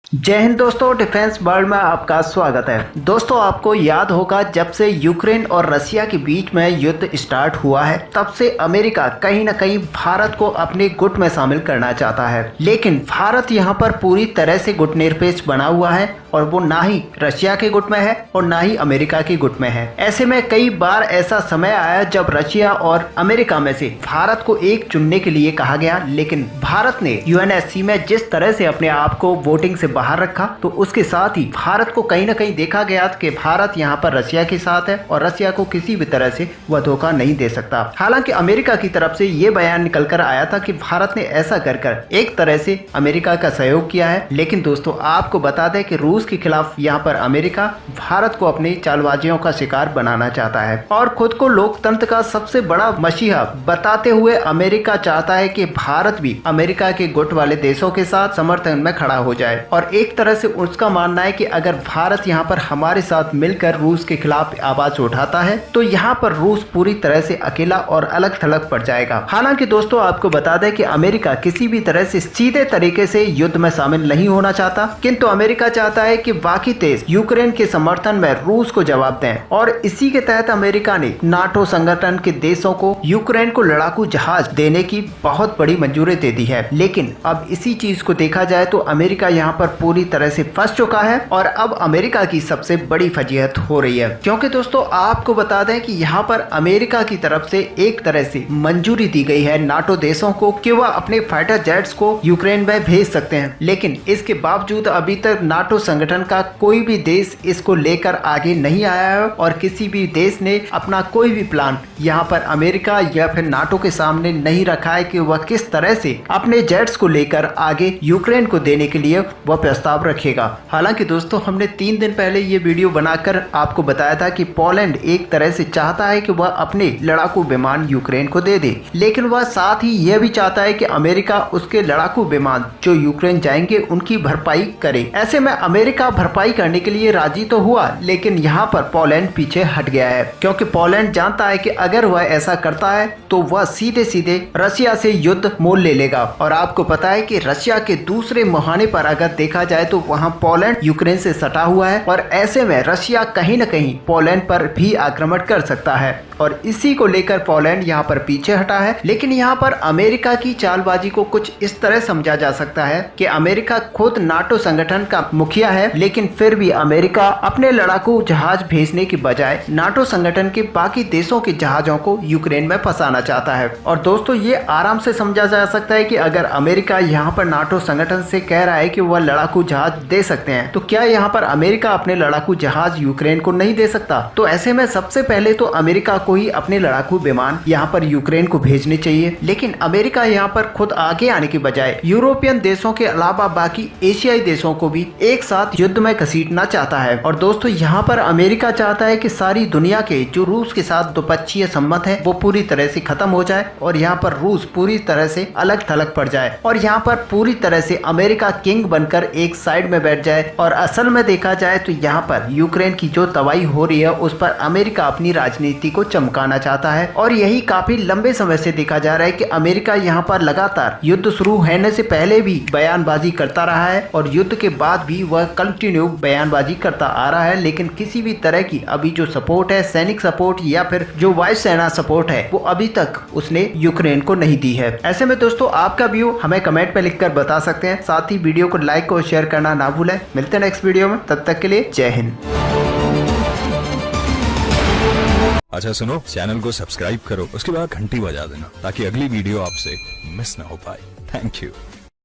जय हिंद दोस्तों, defence world में आपका स्वागत है। दोस्तों, आपको याद होगा जब से यूक्रेन और रशिया के बीच में युद्ध स्टार्ट हुआ है तब से अमेरिका कहीं न कहीं भारत को अपने गुट में शामिल करना चाहता है, लेकिन भारत यहां पर पूरी तरह से गुटनिरपेक्ष बना हुआ है और वो ना ही रशिया के गुट में है और ना ही अमेरिका के गुट में है। ऐसे में कई बार ऐसा समय आया जब रशिया और अमेरिका में से भारत को एक चुनने के लिए कहा गया, लेकिन भारत ने यूएनएससी में जिस तरह से अपने आप को वोटिंग से बाहर रखा तो उसके साथ ही भारत को कहीं न कहीं देखा गया कि भारत यहाँ पर रशिया के साथ है और रशिया को किसी भी तरह से वह धोखा नहीं दे सकता। हालांकि अमेरिका की तरफ से ये बयान निकल कर आया था कि भारत ने ऐसा कर एक तरह से अमेरिका का सहयोग किया है, लेकिन दोस्तों आपको बता दें कि रूस के खिलाफ यहाँ पर अमेरिका भारत को अपनी चालबाजियों का शिकार बनाना चाहता है और खुद को लोकतंत्र का सबसे बड़ा मसीहा बताते हुए अमेरिका चाहता है कि भारत भी अमेरिका के गुट वाले देशों के साथ समर्थन में खड़ा हो जाए। और एक तरह से उसका मानना है कि अगर भारत यहाँ पर हमारे साथ मिलकर रूस के खिलाफ आवाज उठाता है तो यहाँ पर रूस पूरी तरह से अकेला और अलग थलग पड़ जाएगा। हालांकि दोस्तों आपको बता दें कि अमेरिका किसी भी तरह से सीधे तरीके से युद्ध में शामिल नहीं होना चाहता, किंतु अमेरिका चाहता है कि बाकी देश यूक्रेन के समर्थन में रूस को जवाब दें और इसी के तहत अमेरिका ने नाटो संगठन के देशों को यूक्रेन को लड़ाकू जहाज देने की बहुत बड़ी मंजूरी दे दी है। लेकिन अब इसी चीज को देखा जाए तो अमेरिका यहाँ पर पूरी तरह से फंस चुका है और अब अमेरिका की सबसे बड़ी फजीहत हो रही है, क्योंकि दोस्तों आपको बता दें कि यहाँ पर अमेरिका की तरफ से एक तरह से मंजूरी दी गई है नाटो देशों को कि वह अपने फाइटर जेट्स को यूक्रेन में भेज सकते हैं, लेकिन इसके बावजूद अभी तक नाटो संगठन का कोई भी देश इसको लेकर आगे नहीं आया है और किसी भी देश ने अपना कोई भी प्लान यहाँ पर अमेरिका या फिर नाटो के सामने नहीं रखा है कि वह किस तरह से अपने जेट्स को लेकर आगे यूक्रेन को देने के लिए वह प्रस्ताव रखेगा। हालांकि दोस्तों हमने 3 दिन पहले ये वीडियो बनाकर आपको बताया था कि पोलैंड एक तरह से चाहता है कि वह अपने लड़ाकू विमान यूक्रेन को दे दे, लेकिन वह साथ ही यह भी चाहता है कि अमेरिका उसके लड़ाकू विमान जो यूक्रेन जाएंगे उनकी भरपाई करे। ऐसे में अमेरिका भरपाई करने के लिए राजी तो हुआ, लेकिन यहाँ पर पोलैंड पीछे हट गया है, क्योंकि पोलैंड जानता है कि अगर वह ऐसा करता है तो वह सीधे सीधे रशिया से युद्ध मोल ले लेगा। और आपको पता है कि रशिया के दूसरे मुहाने पर अगर देखा जाए तो वहाँ पोलैंड यूक्रेन से सटा हुआ है और ऐसे में रशिया कहीं न कहीं पोलैंड पर भी आक्रमण कर सकता है और इसी को लेकर पोलैंड यहाँ पर पीछे हटा है। लेकिन यहाँ पर अमेरिका की चालबाजी को कुछ इस तरह समझा जा सकता है कि अमेरिका खुद नाटो संगठन का मुखिया है, लेकिन फिर भी अमेरिका अपने लड़ाकू जहाज भेजने की बजाय नाटो संगठन के बाकी देशों के जहाजों को यूक्रेन में फंसाना चाहता है। और दोस्तों ये आराम से समझा जा सकता है कि अगर अमेरिका यहाँ पर नाटो संगठन से कह रहा है कि वह लड़ाकू जहाज दे सकते हैं तो क्या यहाँ पर अमेरिका अपने लड़ाकू जहाज यूक्रेन को नहीं दे सकता? तो ऐसे में सबसे पहले तो अमेरिका को ही अपने लड़ाकू विमान यहाँ पर यूक्रेन को भेजने चाहिए, लेकिन अमेरिका यहाँ पर खुद आगे आने के बजाय यूरोपियन देशों के अलावा बाकी एशियाई देशों को भी एक साथ युद्ध में घसीटना चाहता है। और दोस्तों यहाँ पर अमेरिका चाहता है कि सारी दुनिया के जो रूस के साथ द्विपक्षीय संबंध है वो पूरी तरह से खत्म हो जाए और यहाँ पर रूस पूरी तरह से अलग थलग पड़ जाए और यहाँ पर पूरी तरह से अमेरिका किंग बनकर एक साइड में बैठ जाए। और असल में देखा जाए तो यहाँ पर यूक्रेन की जो तबाही हो रही है उस पर अमेरिका अपनी राजनीति को चमकाना चाहता है और यही काफी लंबे समय से देखा जा रहा है कि अमेरिका यहाँ पर लगातार युद्ध शुरू होने से पहले भी बयानबाजी करता रहा है और युद्ध के बाद भी वह कंटिन्यू बयानबाजी करता आ रहा है, लेकिन किसी भी तरह की अभी जो सपोर्ट है, सैनिक सपोर्ट या फिर जो वायुसेना सपोर्ट है, वो अभी तक उसने यूक्रेन को नहीं दी है। ऐसे में दोस्तों आपका व्यू हमें कमेंट पे लिखकर बता सकते हैं। साथ ही वीडियो को लाइक और शेयर करना ना भूलें। मिलते हैं नेक्स्ट वीडियो में, तब तक के लिए जय हिंद। अच्छा सुनो, चैनल को सब्सक्राइब करो, उसके बाद घंटी बजा देना ताकि अगली वीडियो आपसे मिस ना हो पाए। Thank you.